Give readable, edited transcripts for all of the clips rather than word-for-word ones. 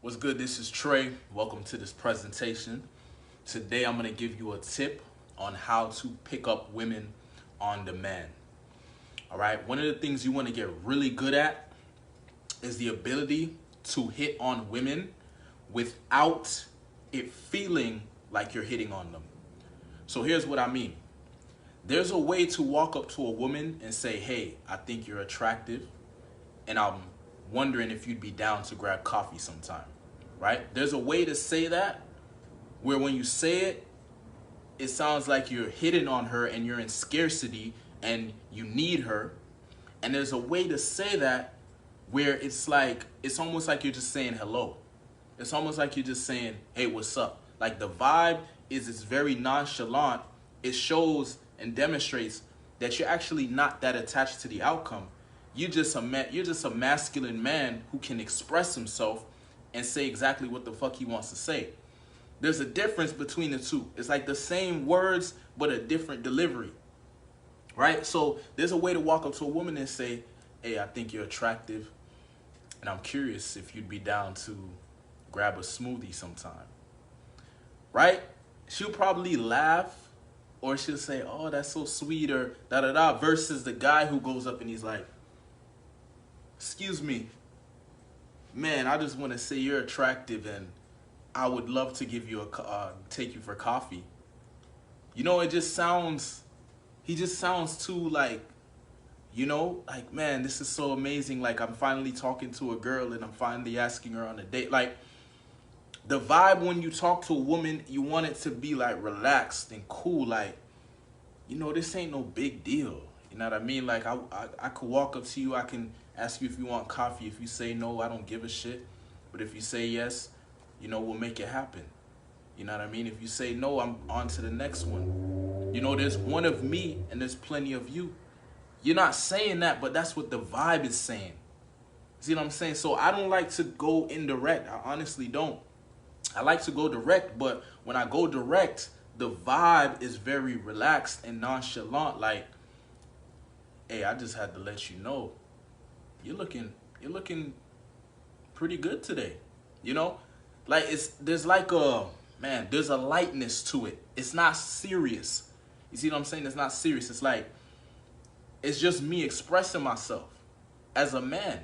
What's good? This is Trey. Welcome to this presentation. Today I'm going to give you a tip on how to pick up women on demand. All right. One of the things you want to get really good at is the ability to hit on women without it feeling like you're hitting on them. So here's what I mean. There's a way to walk up to a woman and say, hey, I think you're attractive, and I'm wondering if you'd be down to grab coffee sometime, right? There's a way to say that where when you say it, it sounds like you're hitting on her and you're in scarcity and you need her. And there's a way to say that where it's almost like you're just saying hello. It's almost like you're just saying, hey, what's up? Like the vibe is it's very nonchalant. It shows and demonstrates that you're actually not that attached to the outcome. You're just a masculine man who can express himself and say exactly what the fuck he wants to say. There's a difference between the two. It's like the same words, but a different delivery, right? So there's a way to walk up to a woman and say, hey, I think you're attractive, and I'm curious if you'd be down to grab a smoothie sometime, right? She'll probably laugh, or she'll say, oh, that's so sweet, or da-da-da, versus the guy who goes up and he's like, excuse me, man, I just want to say you're attractive and I would love to give you take you for coffee. You know, he just sounds too like, man, this is so amazing. Like I'm finally talking to a girl and I'm finally asking her on a date. Like the vibe when you talk to a woman, you want it to be like relaxed and cool. Like, this ain't no big deal. You know what I mean? Like I could walk up to you, I can ask you if you want coffee. If you say no, I don't give a shit. But if you say yes, we'll make it happen. You know what I mean? If you say no, I'm on to the next one. There's one of me and there's plenty of you. You're not saying that, but that's what the vibe is saying. See what I'm saying? So I don't like to go indirect. I honestly don't. I like to go direct, but when I go direct, the vibe is very relaxed and nonchalant. Like, hey, I just had to let you know, you're looking pretty good today. Like there's a lightness to it. It's not serious. You see what I'm saying? It's not serious. It's like, it's just me expressing myself as a man.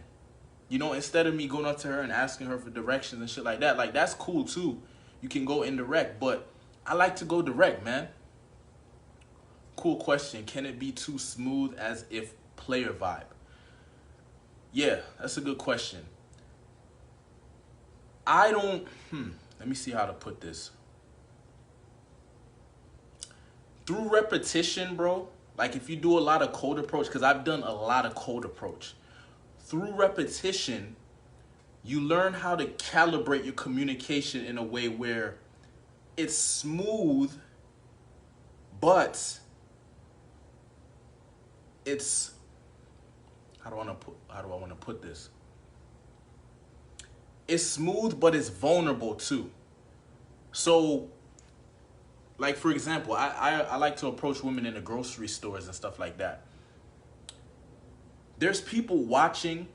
Instead of me going up to her and asking her for directions and shit like that. Like, that's cool too. You can go indirect, but I like to go direct, man. Cool question. Can it be too smooth as if player vibe? Yeah, that's a good question. Let me see how to put this. Through repetition, bro, like if you do a lot of cold approach, because I've done a lot of cold approach. Through repetition, you learn how to calibrate your communication in a way where it's smooth, but it's, how do I want to put this? It's smooth, but it's vulnerable too. So, like for example, I like to approach women in the grocery stores and stuff like that. There's people watching,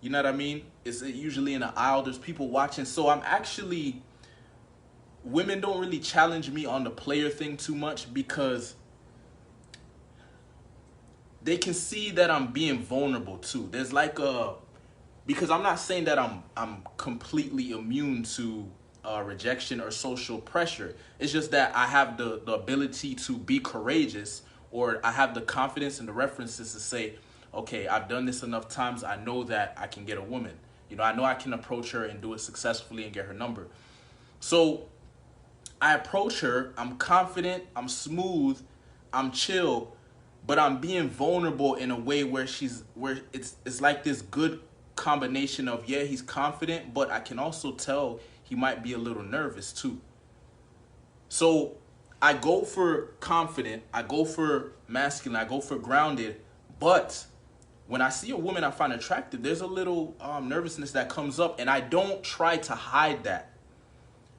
you know what I mean? It's usually in an aisle, there's people watching. So women don't really challenge me on the player thing too much because they can see that I'm being vulnerable too. There's like because I'm not saying that I'm completely immune to rejection or social pressure. It's just that I have the ability to be courageous, or I have the confidence and the references to say, okay, I've done this enough times. I know that I can get a woman. I know I can approach her and do it successfully and get her number. So I approach her, I'm confident, I'm smooth, I'm chill, but I'm being vulnerable in a way where it's like this good combination of, yeah, he's confident, but I can also tell he might be a little nervous too. So I go for confident, I go for masculine, I go for grounded, but when I see a woman I find attractive, there's a little nervousness that comes up, and I don't try to hide that.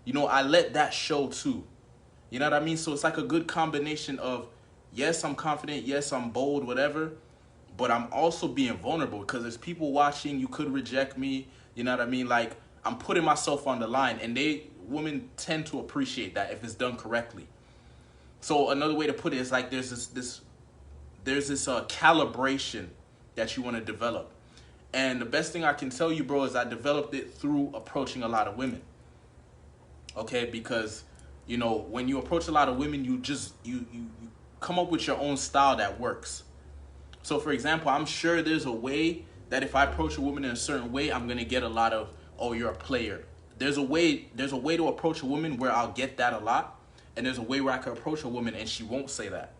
I let that show too. You know what I mean? So it's like a good combination of, yes, I'm confident, yes, I'm bold, whatever, but I'm also being vulnerable because there's people watching. You could reject me. You know what I mean? Like, I'm putting myself on the line, and women tend to appreciate that if it's done correctly. So another way to put it is like there's this calibration that you want to develop. And the best thing I can tell you, bro, is I developed it through approaching a lot of women. Okay, because when you approach a lot of women, you come up with your own style that works. So for example, I'm sure there's a way that if I approach a woman in a certain way, I'm gonna get a lot of, oh, you're a player. There's a way to approach a woman where I'll get that a lot, and there's a way where I can approach a woman and she won't say that.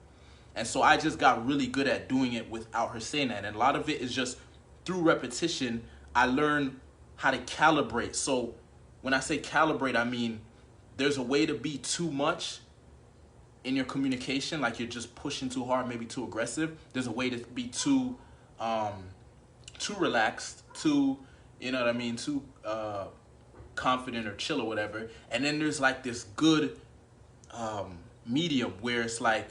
And so I just got really good at doing it without her saying that. And a lot of it is just through repetition, I learned how to calibrate. So when I say calibrate, I mean there's a way to be too much in your communication, like you're just pushing too hard, maybe too aggressive. There's a way to be too relaxed, too, too confident or chill or whatever. And then there's like this good medium where it's like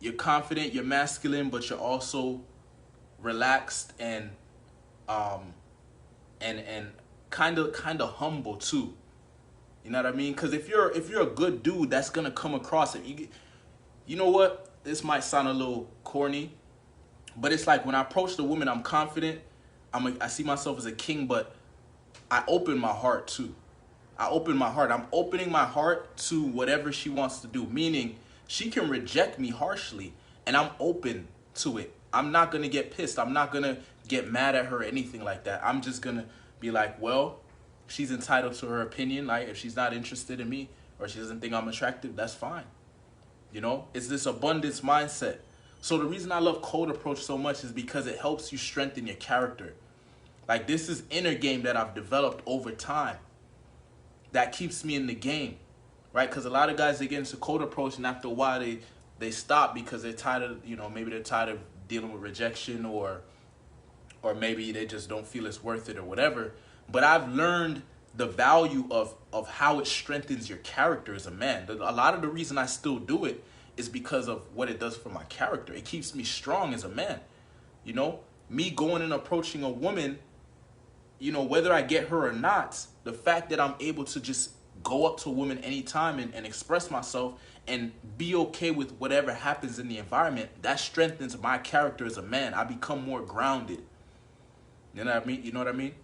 you're confident, you're masculine, but you're also relaxed and kind of humble too. You know what I mean? Because if you're a good dude, that's gonna come across it. You know what? This might sound a little corny, but it's like when I approach the woman, I'm confident. I see myself as a king, but I open my heart too. I open my heart. I'm opening my heart to whatever she wants to do. Meaning, she can reject me harshly, and I'm open to it. I'm not gonna get pissed. I'm not gonna get mad at her or anything like that. I'm just gonna be like, well, she's entitled to her opinion. Like, if she's not interested in me or she doesn't think I'm attractive, that's fine. It's this abundance mindset. So the reason I love Cold Approach so much is because it helps you strengthen your character. Like, this is inner game that I've developed over time that keeps me in the game, right? Because a lot of guys, they get into Cold Approach, and after a while they stop because they're tired of, maybe they're tired of dealing with rejection, or maybe they just don't feel it's worth it or whatever. But I've learned the value of how it strengthens your character as a man. A lot of the reason I still do it is because of what it does for my character. It keeps me strong as a man. Me going and approaching a woman, whether I get her or not, the fact that I'm able to just go up to a woman anytime and express myself and be okay with whatever happens in the environment, that strengthens my character as a man. I become more grounded. You know what I mean?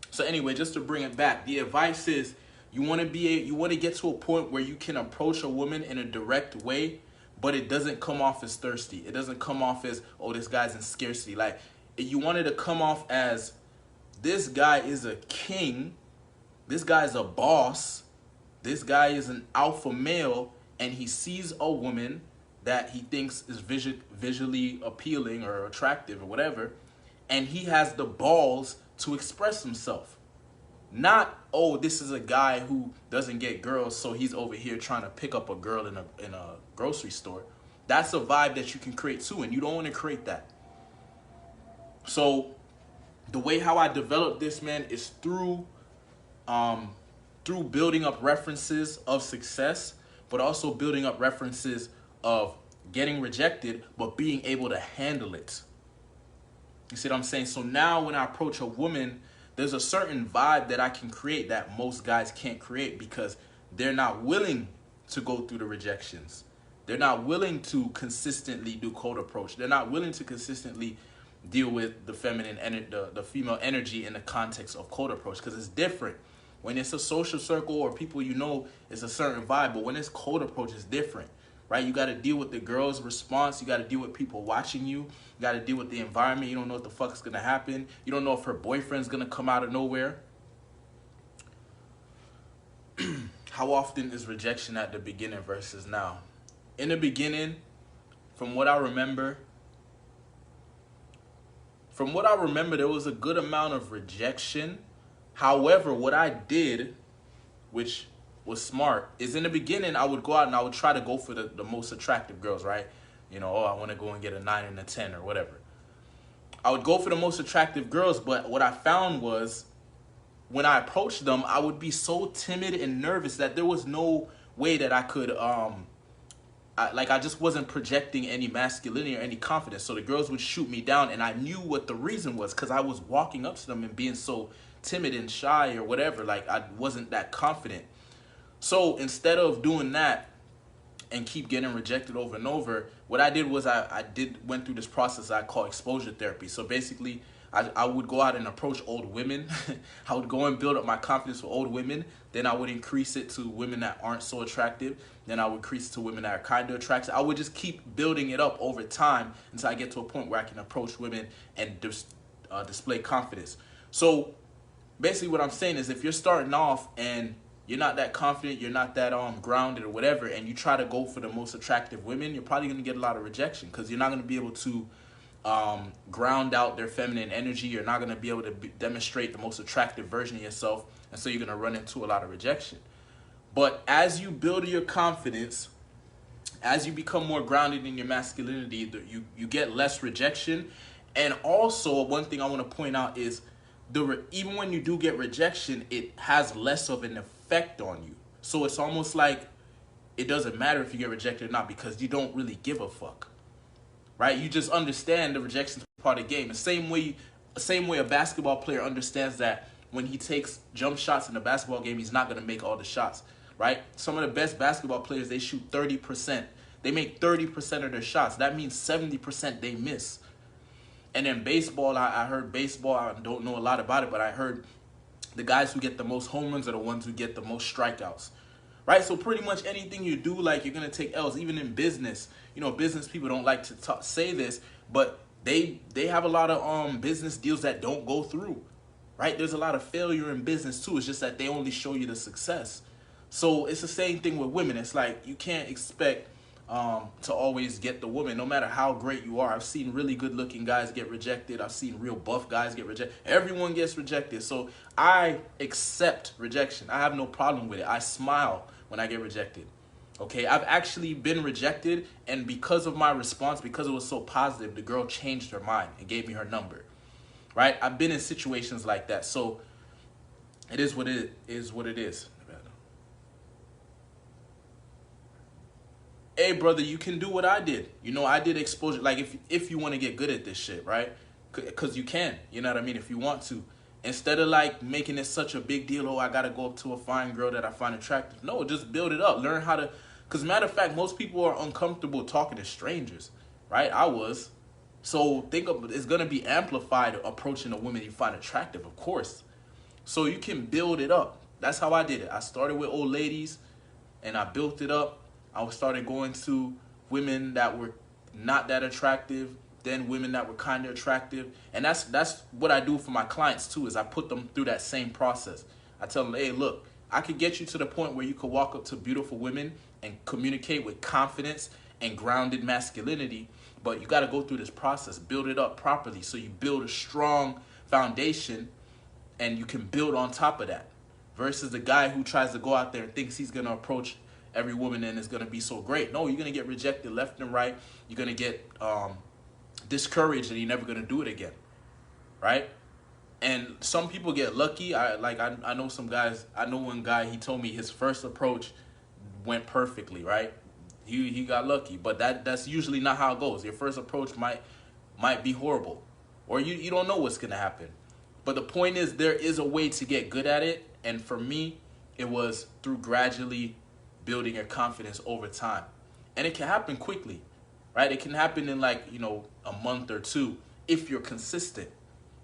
So anyway, just to bring it back, the advice is you want to get to a point where you can approach a woman in a direct way, but it doesn't come off as thirsty. It doesn't come off as, oh, this guy's in scarcity. Like, you want it to come off as, this guy is a king, this guy is a boss, this guy is an alpha male, and he sees a woman that he thinks is visually appealing or attractive or whatever, and he has the balls to express himself. Not, oh, this is a guy who doesn't get girls, so he's over here trying to pick up a girl in a grocery store. That's a vibe that you can create too, and you don't want to create that. So the way how I developed this, man, is through building up references of success, but also building up references of getting rejected, but being able to handle it. You see what I'm saying? So now when I approach a woman, there's a certain vibe that I can create that most guys can't create because they're not willing to go through the rejections. They're not willing to consistently do Cold Approach. They're not willing to consistently deal with the feminine and the female energy in the context of Cold Approach, because it's different. When it's a social circle or people it's a certain vibe, but when it's Cold Approach, it's different. Right? You got to deal with the girl's response. You got to deal with people watching you. You got to deal with the environment. You don't know what the fuck is going to happen. You don't know if her boyfriend's going to come out of nowhere. How often is rejection at the beginning versus now? In the beginning, from what I remember, there was a good amount of rejection. However, what I did, which was smart, is in the beginning I would go out and I would try to go for the most attractive girls, right? Oh, I want to go and get a 9 and a 10 or whatever. I would go for the most attractive girls, but what I found was when I approached them, I would be so timid and nervous that there was no way that I could I just wasn't projecting any masculinity or any confidence. So the girls would shoot me down, and I knew what the reason was, because I was walking up to them and being so timid and shy or whatever. Like I wasn't that confident. So instead of doing that and keep getting rejected over and over, what I did was I went through this process I call exposure therapy. So basically, I would go out and approach old women. I would go and build up my confidence with old women. Then I would increase it to women that aren't so attractive. Then I would increase it to women that are kind of attractive. I would just keep building it up over time until I get to a point where I can approach women and display confidence. So basically what I'm saying is, if you're starting off and you're not that confident, you're not that grounded or whatever, and you try to go for the most attractive women, you're probably going to get a lot of rejection, because you're not going to be able to ground out their feminine energy. You're not going to be able to demonstrate the most attractive version of yourself, and so you're going to run into a lot of rejection. But as you build your confidence, as you become more grounded in your masculinity, you get less rejection. And also, one thing I want to point out is, even when you do get rejection, it has less of an effect on you. So it's almost like it doesn't matter if you get rejected or not, because you don't really give a fuck, right? You just understand the rejection is part of the game. The same way a basketball player understands that when he takes jump shots in a basketball game, he's not going to make all the shots, right? Some of the best basketball players, they shoot 30%. They make 30% of their shots. That means 70% they miss. And then baseball, I heard baseball, I don't know a lot about it, but I heard the guys who get the most home runs are the ones who get the most strikeouts, right? So pretty much anything you do, like, you're going to take L's. Even in business, business people don't like to say this, but they have a lot of business deals that don't go through, right? There's a lot of failure in business too. It's just that they only show you the success. So it's the same thing with women. It's like you can't expect to always get the woman, no matter how great you are. I've seen really good looking guys get rejected. I've seen real buff guys get rejected. Everyone gets rejected. So I accept rejection. I have no problem with it. I smile when I get rejected. Okay, I've actually been rejected, and because of my response, because it was so positive, the girl changed her mind and gave me her number. Right? I've been in situations like that. So it is what it is. Hey, brother, you can do what I did. I did exposure. Like, if you want to get good at this shit, right? Because you can. You know what I mean? If you want to. Instead of, like, making it such a big deal, oh, I got to go up to a fine girl that I find attractive. No, just build it up. Learn how to. Because, matter of fact, most people are uncomfortable talking to strangers, right? I was. So, it's going to be amplified approaching a woman you find attractive, of course. So, you can build it up. That's how I did it. I started with old ladies, and I built it up. I started going to women that were not that attractive, then women that were kind of attractive. And that's what I do for my clients too, is I put them through that same process. I tell them, hey, look, I could get you to the point where you could walk up to beautiful women and communicate with confidence and grounded masculinity, but you got to go through this process, build it up properly, so you build a strong foundation and you can build on top of that, versus the guy who tries to go out there and thinks he's going to approach every woman and it's going to be so great. No, you're going to get rejected left and right. You're going to get discouraged, and you're never going to do it again, right? And some people get lucky. I know some guys. I know one guy, he told me his first approach went perfectly, right? He got lucky, but that's usually not how it goes. Your first approach might be horrible, or you don't know what's going to happen. But the point is, there is a way to get good at it, and for me, it was through gradually building your confidence over time. And it can happen quickly, right? It can happen in a month or two if you're consistent.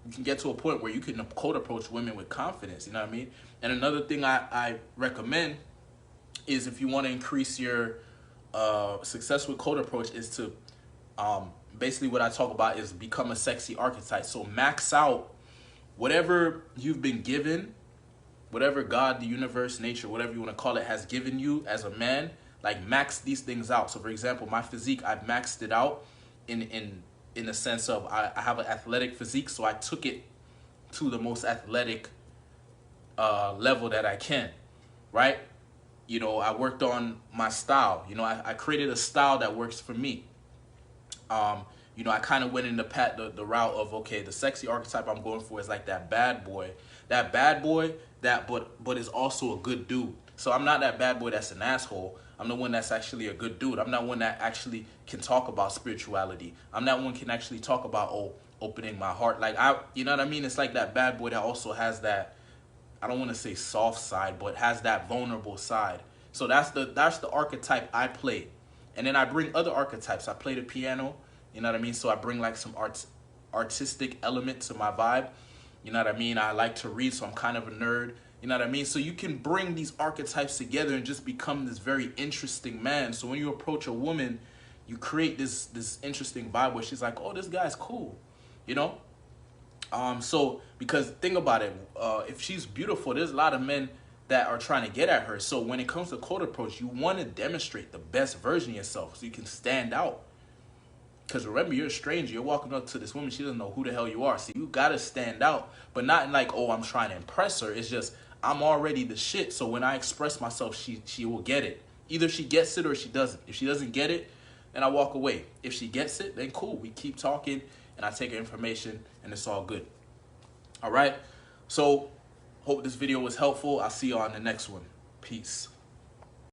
You can get to a point where you can cold approach women with confidence, you know what I mean? And another thing I recommend is, if you want to increase your success with cold approach, is to basically what I talk about is become a sexy archetype. So max out whatever you've been given, whatever God, the universe, nature, whatever you want to call it, has given you as a man. Like, max these things out. So for example, my physique, I've maxed it out in the sense of I have an athletic physique, so I took it to the most athletic level that I can, right? I worked on my style. I created a style that works for me. I kind of went in the route of, okay, the sexy archetype I'm going for is like that bad boy but is also a good dude. So I'm not that bad boy that's an asshole. I'm the one that's actually a good dude. I'm not one that actually can talk about spirituality. I'm not one can actually talk about, oh, opening my heart. Like, you know what I mean? It's like that bad boy that also has that, I don't want to say soft side, but has that vulnerable side. So that's the archetype I play. And then I bring other archetypes. I play the piano, you know what I mean? So I bring like some artistic element to my vibe. You know what I mean? I like to read, so I'm kind of a nerd. You know what I mean? So you can bring these archetypes together and just become this very interesting man. So when you approach a woman, you create this interesting vibe where she's like, oh, this guy's cool, you know? So, because think about it, if she's beautiful, there's a lot of men that are trying to get at her. So when it comes to cold approach, you want to demonstrate the best version of yourself so you can stand out. Because remember, you're a stranger. You're walking up to this woman. She doesn't know who the hell you are. So you got to stand out. But not in like, oh, I'm trying to impress her. It's just, I'm already the shit. So when I express myself, she will get it. Either she gets it or she doesn't. If she doesn't get it, then I walk away. If she gets it, then cool. We keep talking and I take her information and it's all good. All right. So hope this video was helpful. I'll see you on the next one. Peace.